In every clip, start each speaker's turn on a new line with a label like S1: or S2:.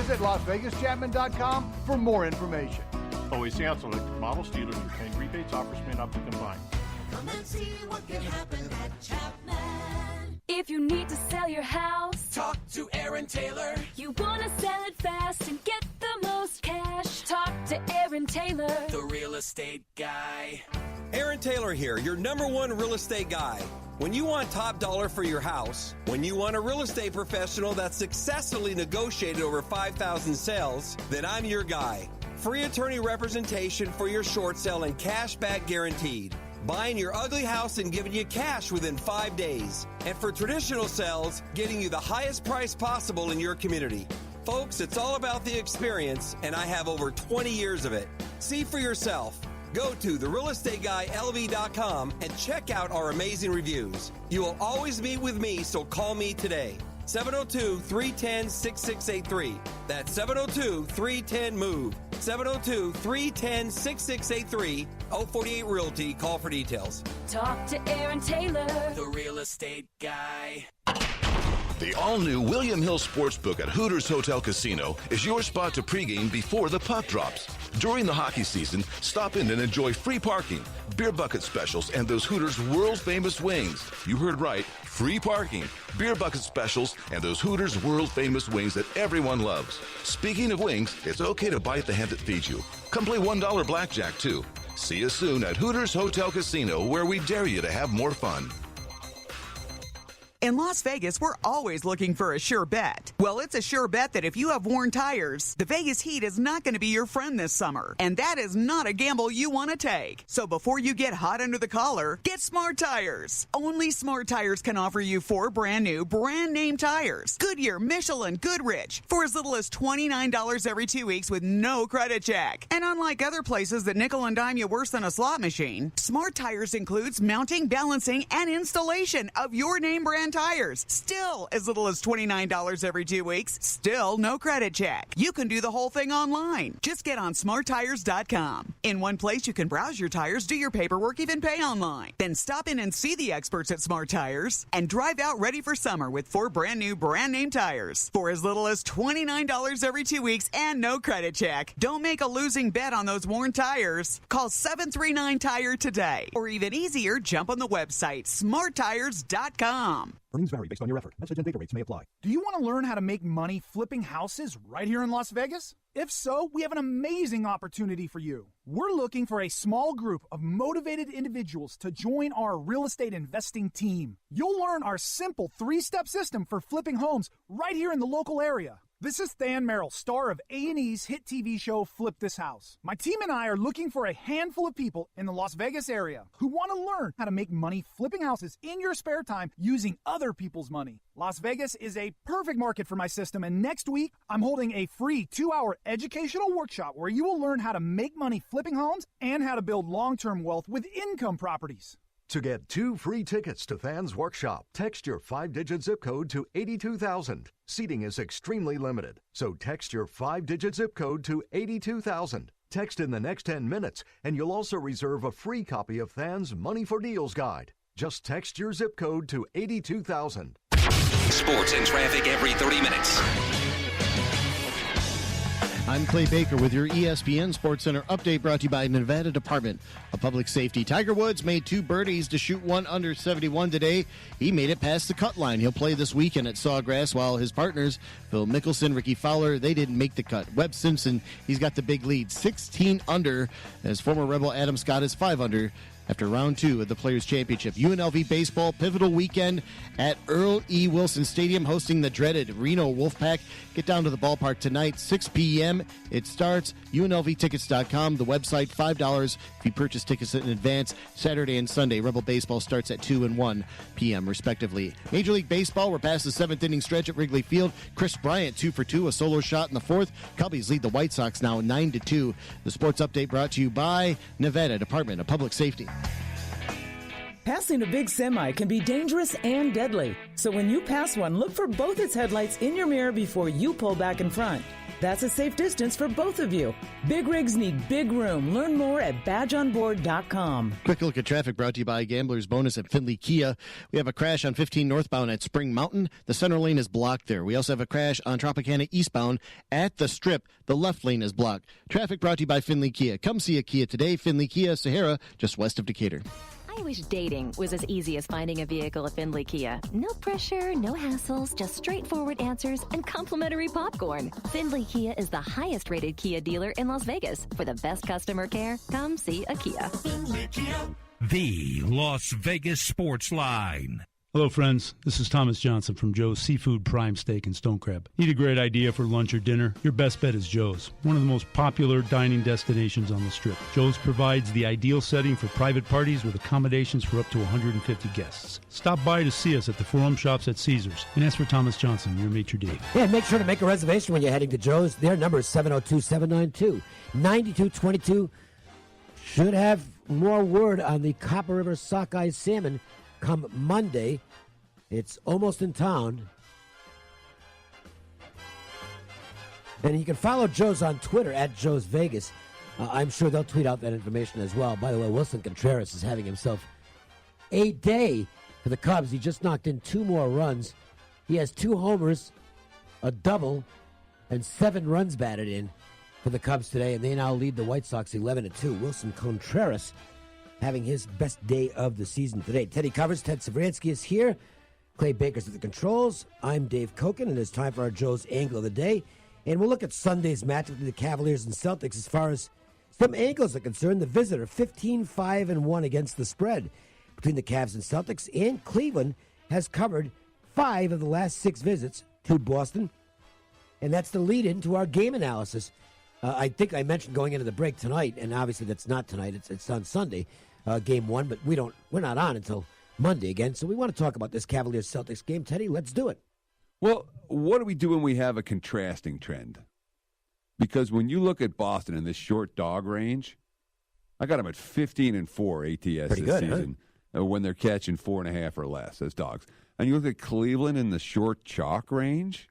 S1: Visit LasVegasChapman.com for more information.
S2: OAC on selected models, dealers retain rebates, offers may not be combined.
S3: Come and see what can happen at Chapman.
S4: If you need to sell your house,
S3: Talk to Aaron Taylor.
S4: You want to sell it fast and get the most cash, talk to Aaron Taylor,
S3: The real estate guy.
S5: Aaron Taylor here, your #1 real estate guy. When you want top dollar for your house, when you want a real estate professional that's successfully negotiated over 5,000 sales, then I'm your guy. Free attorney representation for your short sale and cash back guaranteed. Buying your ugly house and giving you cash within 5 days. And for traditional sales, getting you the highest price possible in your community. Folks, it's all about the experience, and I have over 20 years of it. See for yourself. Go to therealestateguyLV.com and check out our amazing reviews. You will always meet with me, so call me today. 702-310-6683. That's 702-310-MOVE. 702-310-6683. 048 Realty. Call for details.
S4: talk to Aaron Taylor.
S3: The real estate guy.
S6: The all-new William Hill Sportsbook at Hooters Hotel Casino is your spot to pregame before the puck drops. During the hockey season, stop in and enjoy free parking, beer bucket specials, and those Hooters world-famous wings. You heard right, free parking, beer bucket specials, and those Hooters world-famous wings that everyone loves. Speaking of wings, it's okay to bite the hand that feeds you. Come play $1 blackjack, too. See you soon at Hooters Hotel Casino, where we dare you to have more fun.
S7: In Las Vegas, we're always looking for a sure bet. Well, it's a sure bet that if you have worn tires, the Vegas heat is not going to be your friend this summer. And that is not a gamble you want to take. So before you get hot under the collar, get Smart Tires. Only Smart Tires can offer you 4 brand new, brand name tires. Goodyear, Michelin, Goodrich, for as little as $29 every 2 weeks with no credit check. And unlike other places that nickel and dime you worse than a slot machine, Smart Tires includes mounting, balancing, and installation of your name brand tires. Still as little as $29 every 2 weeks. Still no credit check. You can do the whole thing online. Just get on smarttires.com. In one place, you can browse your tires, do your paperwork, even pay online. Then stop in and see the experts at Smart Tires and drive out ready for summer with 4 brand new, brand name tires for as little as $29 every 2 weeks and no credit check. Don't make a losing bet on those worn tires. Call 739-TIRE today. Or even easier, jump on the website, smarttires.com.
S8: Earnings vary based on your effort. Message and data rates may apply. Do you want to learn how to make money flipping houses right here in Las Vegas? If so, we have an amazing opportunity for you. We're looking for a small group of motivated individuals to join our real estate investing team. You'll learn our simple 3-step system for flipping homes right here in the local area. This is Than Merrill, star of A&E's hit TV show Flip This House. My team and I are looking for a handful of people in the Las Vegas area who want to learn how to make money flipping houses in your spare time using other people's money. Las Vegas is a perfect market for my system, and next week I'm holding a free 2-hour educational workshop where you will learn how to make money flipping homes and how to build long-term wealth with income properties.
S9: To get 2 free tickets to Than's workshop, text your 5-digit zip code to 82,000. Seating is extremely limited, so text your 5-digit zip code to 82,000. Text in the next 10 minutes, and you'll also reserve a free copy of Than's Money for Deals guide. Just text your zip code to 82,000.
S10: Sports and traffic every 30 minutes.
S11: I'm Clay Baker with your ESPN Sports Center update, brought to you by Nevada Department of Public Safety. Tiger Woods made 2 birdies to shoot 1 under 71 today. He made it past the cut line. He'll play this weekend at Sawgrass, while his partners, Phil Mickelson, Ricky Fowler, they didn't make the cut. Webb Simpson, he's got the big lead, 16 under, as former Rebel Adam Scott is 5 under. After round 2 of the Players' Championship. UNLV baseball pivotal weekend at Earl E. Wilson Stadium, hosting the dreaded Reno Wolfpack. Get down to the ballpark tonight, 6 p.m. It starts. UNLVtickets.com. The website, $5 if you purchase tickets in advance. Saturday and Sunday, Rebel baseball starts at 2 and 1 p.m. respectively. Major League Baseball, we're past the 7th inning stretch at Wrigley Field. Chris Bryant, 2 for 2, a solo shot in the 4th. Cubbies lead the White Sox now 9-2. The sports update brought to you by Nevada Department of Public Safety.
S12: Passing a big semi can be dangerous and deadly. So when you pass one, look for both its headlights in your mirror before you pull back in front. That's a safe distance for both of you. Big rigs need big room. Learn more at badgeonboard.com.
S11: Quick look at traffic brought to you by Gambler's Bonus at Findlay Kia. We have a crash on 15 northbound at Spring Mountain. The center lane is blocked there. We also have a crash on Tropicana eastbound at the Strip. The left lane is blocked. Traffic brought to you by Findlay Kia. Come see a Kia today. Findlay Kia, Sahara, just west of Decatur.
S13: I wish dating was as easy as finding a vehicle at Findlay Kia. No pressure, no hassles, just straightforward answers and complimentary popcorn. Findlay Kia is the highest rated Kia dealer in Las Vegas. For the best customer care, come see a Kia.
S3: Findlay Kia.
S14: The Las Vegas Sportsline.
S15: Hello, friends. This is Thomas Johnson from Joe's Seafood Prime Steak and Stone Crab. Need a great idea for lunch or dinner? Your best bet is Joe's, one of the most popular dining destinations on the Strip. Joe's provides the ideal setting for private parties with accommodations for up to 150 guests. Stop by to see us at the Forum Shops at Caesars and ask for Thomas Johnson, your maitre d'.
S16: Yeah, make sure to make a reservation when you're heading to Joe's. Their number is 702-792-9222. Should have more word on the Copper River sockeye salmon come Monday. It's almost in town. And you can follow Joe's on Twitter at Joe's Vegas. I'm sure they'll tweet out that information as well. By the way, Wilson Contreras is having himself a day for the Cubs. He just knocked in 2 more runs. He has 2 homers, a double, and 7 runs batted in for the Cubs today, and they now lead the White Sox 11-2. Wilson Contreras having his best day of the season today. Teddy covers. Ted Savransky is here. Clay Baker's at the controls. I'm Dave Koken, and it's time for our Joe's Angle of the Day. And we'll look at Sunday's match between the Cavaliers and Celtics as far as some angles are concerned. The visitor, 15-5-1 against the spread between the Cavs and Celtics. And Cleveland has covered 5 of the last 6 visits to Boston. And that's the lead into our game analysis. I think I mentioned going into the break tonight, and obviously that's not tonight. It's on Sunday. Game 1, but we're not on until Monday again. So we want to talk about this Cavaliers-Celtics game. Teddy, let's do it.
S17: Well, what do we do when we have a contrasting trend? Because when you look at Boston in this short dog range, I got them at 15-4 ATS
S16: Pretty
S17: this
S16: good,
S17: season when they're catching 4.5 or less as dogs. And you look at Cleveland in the short chalk range,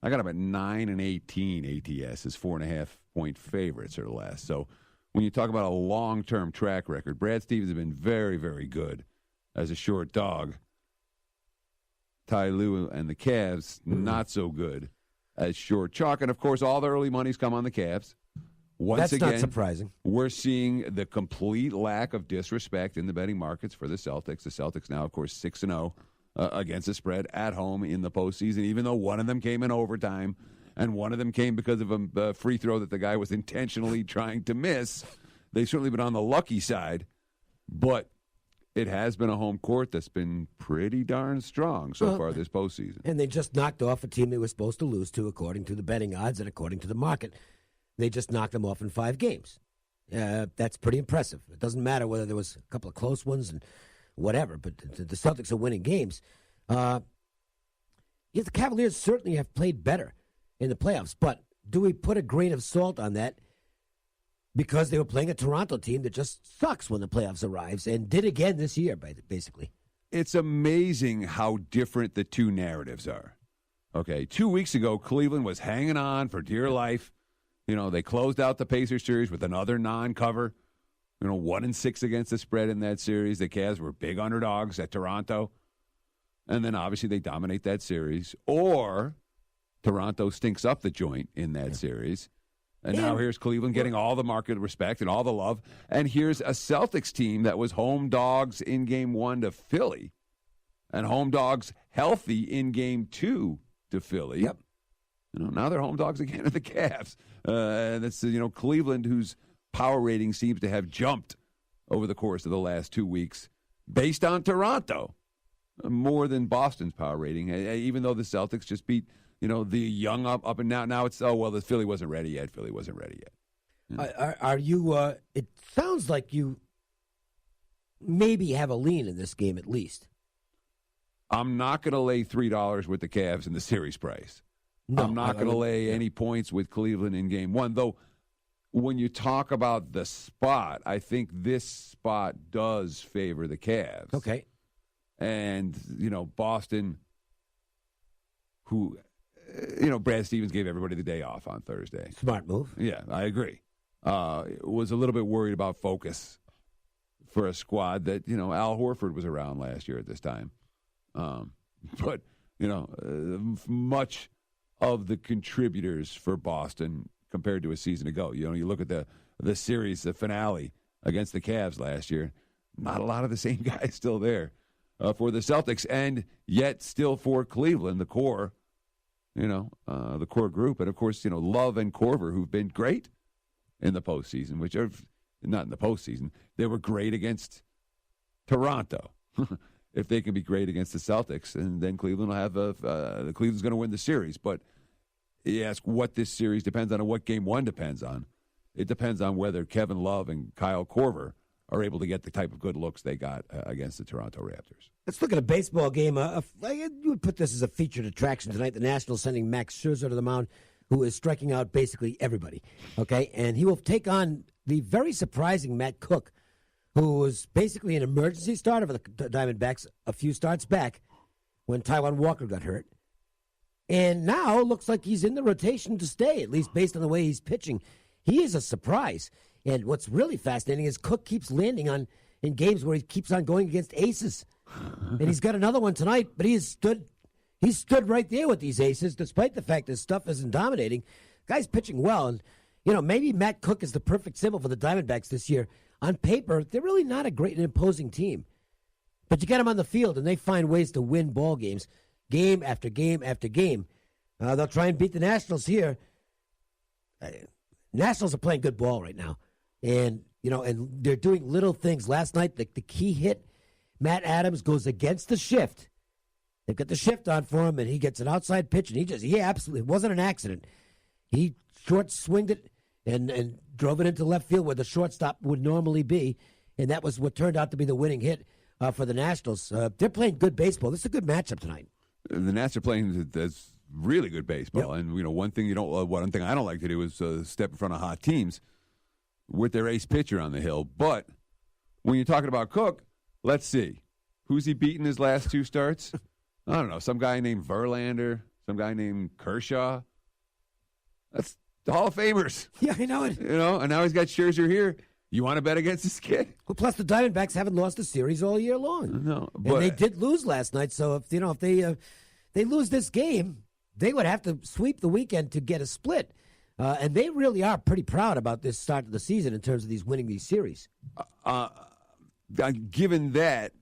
S17: I got them at 9-18 ATS as 4.5-point favorites or less. So when you talk about a long-term track record, Brad Stevens has been very, very good as a short dog. Ty Lue and the Cavs, not so good as short chalk. And, of course, all the early money's come on the Cavs. Once again,
S16: not surprising.
S17: We're seeing the complete lack of disrespect in the betting markets for the Celtics. The Celtics now, of course, 6-0 against the spread at home in the postseason, even though one of them came in overtime. And one of them came because of a free throw that the guy was intentionally trying to miss. They've certainly been on the lucky side, but it has been a home court that's been pretty darn strong so far this postseason.
S16: And they just knocked off a team they were supposed to lose to according to the betting odds and according to the market. They just knocked them off in 5 games. That's pretty impressive. It doesn't matter whether there was a couple of close ones and whatever, but the Celtics are winning games. The Cavaliers certainly have played better in the playoffs, but do we put a grain of salt on that because they were playing a Toronto team that just sucks when the playoffs arrives and did again this year, basically?
S17: It's amazing how different the two narratives are. Okay, 2 weeks ago, Cleveland was hanging on for dear life. You know, they closed out the Pacers series with another non-cover. 1-6 against the spread in that series. The Cavs were big underdogs at Toronto. And then obviously they dominate that series. Or Toronto stinks up the joint in that series. And now here's Cleveland getting all the market respect and all the love. And here's a Celtics team that was home dogs in Game 1 to Philly and home dogs healthy in Game 2 to Philly.
S16: Yep.
S17: Now they're home dogs again at the Cavs. And it's, Cleveland, whose power rating seems to have jumped over the course of the last 2 weeks based on Toronto more than Boston's power rating, even though the Celtics just beat the young up and down. Now it's, the Philly wasn't ready yet.
S16: Are you, it sounds like you maybe have a lean in this game at least.
S17: I'm not going to lay $3 with the Cavs in the series price. No, I'm not going to lay any points with Cleveland in Game 1, though when you talk about the spot, I think this spot does favor the Cavs.
S16: Okay.
S17: And, Boston, who, Brad Stevens gave everybody the day off on Thursday.
S16: Smart move.
S17: Yeah, I agree. Was a little bit worried about focus for a squad that, Al Horford was around last year at this time. But, much of the contributors for Boston compared to a season ago. You look at the series, the finale against the Cavs last year, not a lot of the same guys still there for the Celtics, and yet still for Cleveland, the core, the core group. And, of course, Love and Korver, who've been great in the postseason, which are not in the postseason. They were great against Toronto. If they can be great against the Celtics, and then Cleveland will have Cleveland's going to win the series. But you ask what this series depends on and what game one depends on. It depends on whether Kevin Love and Kyle Korver are able to get the type of good looks they got against the Toronto Raptors.
S16: Let's look at a baseball game. You would put this as a featured attraction tonight. The Nationals sending Max Scherzer to the mound, who is striking out basically everybody. Okay, and he will take on the very surprising Matt Cook, who was basically an emergency starter for the Diamondbacks a few starts back when Taijuan Walker got hurt. And now looks like he's in the rotation to stay, at least based on the way he's pitching. He is a surprise. And what's really fascinating is Cook keeps landing in games where he keeps on going against aces. And he's got another one tonight, but he stood right there with these aces, despite the fact his stuff isn't dominating. Guy's pitching well. And, maybe Matt Cook is the perfect symbol for the Diamondbacks this year. On paper, they're really not a great and imposing team. But you get them on the field, and they find ways to win ball games, game after game after game. They'll try and beat the Nationals here. Nationals are playing good ball right now. And, and they're doing little things. Last night, the key hit, Matt Adams goes against the shift. They've got the shift on for him, and he gets an outside pitch, and he absolutely, it wasn't an accident. He short swinged it and drove it into left field where the shortstop would normally be, and that was what turned out to be the winning hit for the Nationals. They're playing good baseball. This is a good matchup tonight.
S17: The Nats are playing that's really good baseball, and one thing I don't like to do is step in front of hot teams with their ace pitcher on the hill. But when you're talking about Cook, let's see, who's he beaten his last two starts? I don't know, some guy named Verlander, some guy named Kershaw. That's the Hall of Famers.
S16: Yeah, I know it.
S17: And now he's got Scherzer here. You want to bet against this kid?
S16: Well, plus the Diamondbacks haven't lost a series all year long.
S17: No,
S16: but and they did lose last night. So if they lose this game, they would have to sweep the weekend to get a split. And they really are pretty proud about this start of the season in terms of winning these series.
S17: Given that,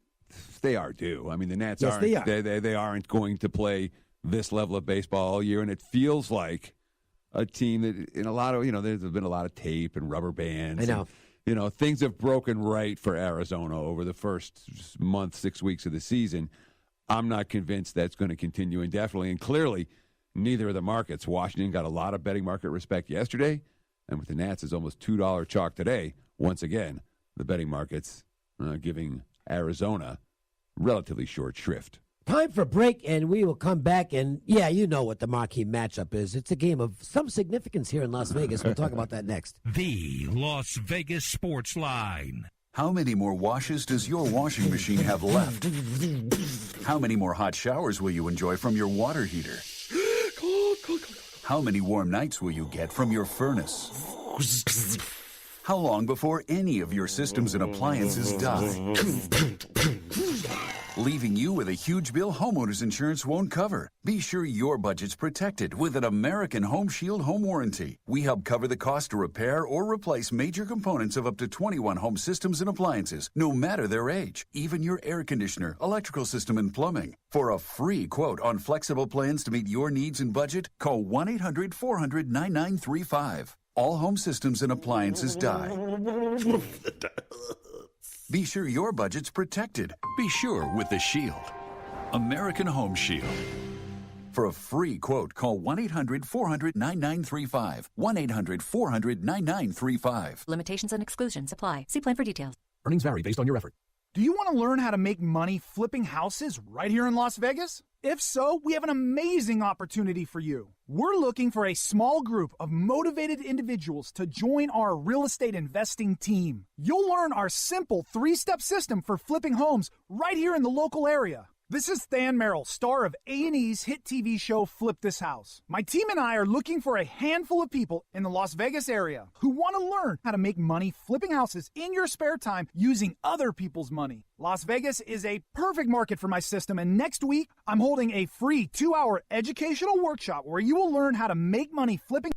S17: they are due. I mean, the Nats aren't. They aren't going to play this level of baseball all year, and it feels like a team that in a lot of there's been a lot of tape and rubber bands.
S16: I know.
S17: And, things have broken right for Arizona over the first month, 6 weeks of the season. I'm not convinced that's going to continue indefinitely, and clearly neither of the markets. Washington got a lot of betting market respect yesterday, and with the Nats is almost $2 chalk today. Once again, the betting markets giving Arizona relatively short shrift.
S16: Time for a break, and we will come back. And, you know what the marquee matchup is. It's a game of some significance here in Las Vegas. We'll talk about that next.
S14: The Las Vegas Sportsline.
S18: How many more washes does your washing machine have left? How many more hot showers will you enjoy from your water heater? How many warm nights will you get from your furnace? How long before any of your systems and appliances die? Leaving you with a huge bill homeowners insurance won't cover. Be sure your budget's protected with an American Home Shield home warranty. We help cover the cost to repair or replace major components of up to 21 home systems and appliances, no matter their age, even your air conditioner, electrical system, and plumbing. For a free quote on flexible plans to meet your needs and budget, call 1-800-400-9935. All home systems and appliances die. Be sure your budget's protected. Be sure with the Shield. American Home Shield. For a free quote, call 1-800-400-9935. 1-800-400-9935.
S13: Limitations and exclusions apply. See plan for details.
S19: Earnings vary based on your effort.
S8: Do you want to learn how to make money flipping houses right here in Las Vegas? If so, we have an amazing opportunity for you. We're looking for a small group of motivated individuals to join our real estate investing team. You'll learn our simple 3-step system for flipping homes right here in the local area. This is Than Merrill, star of A&E's hit TV show Flip This House. My team and I are looking for a handful of people in the Las Vegas area who want to learn how to make money flipping houses in your spare time using other people's money. Las Vegas is a perfect market for my system, and next week I'm holding a free 2-hour educational workshop where you will learn how to make money flipping